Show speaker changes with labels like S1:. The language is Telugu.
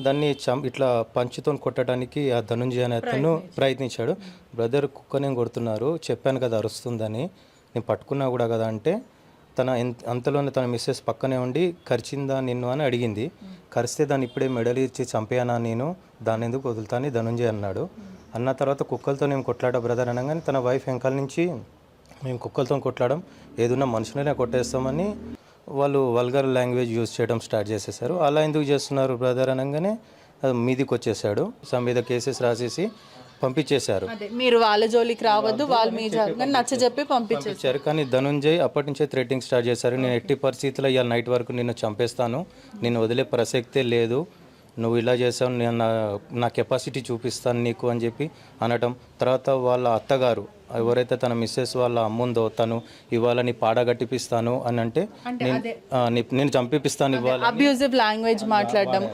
S1: దాన్ని ఇట్లా పంచుతో కొట్టడానికి ఆ ధనుంజయ అనే అతను ప్రయత్నించాడు. బ్రదర్ కుక్కనే కొడుతున్నారు, చెప్పాను కదా అరుస్తుందని, నేను పట్టుకున్నా కూడా కదా అంటే అంతలోనే తన మిస్సెస్ పక్కనే ఉండి కరిచిందా నిన్ను అని అడిగింది. కరిస్తే దాన్ని ఇప్పుడే మెడలు ఇచ్చి చంపేయానా నేను, దాన్ని ఎందుకు వదులుతా అని ధనుంజయ అన్నాడు. అన్న తర్వాత కుక్కలతో నేను కొట్లాడా బ్రదర్ అనగానే తన వైఫ్ వెనకాల నుంచి మేము కుక్కలతో కొట్లాడడం, ఏదన్నా మనుషులనే కొట్టేస్తామని వాళ్ళు వల్గర్ లాంగ్వేజ్ యూజ్ చేయడం స్టార్ట్ చేసేసారు. అలా ఎందుకు చేస్తున్నారు బ్రదర్ అనగానే మీదికి వచ్చేసాడు. మీద కేసెస్ రాసేసి పంపించేశారు.
S2: మీరు వాళ్ళ జోలికి రావద్దు, వాళ్ళు మీ నచ్చజెప్పి పంపించారు.
S1: కానీ ధనుంజయ్ అప్పటి నుంచే థ్రెటింగ్ స్టార్ట్ చేశారు. నేను ఎట్టి పరిస్థితుల్లో ఇవాళ నైట్ వరకు నిన్ను చంపేస్తాను, నిన్ను వదిలే ప్రసక్తే లేదు, నువ్వు ఇలా చేసావు, నేను నా కెపాసిటీ చూపిస్తాను నీకు అని చెప్పి అనటం. తర్వాత వాళ్ళ అత్తగారు ఎవరైతే తన మిస్సెస్ వాళ్ళ అమ్ముందో తను ఇవాళ నీ పాడ గట్టిపిస్తాను అని అంటే నేను చంపిపిస్తాను ఇవాళ
S2: అబ్యూజివ్ లాంగ్వేజ్ మాట్లాడడం.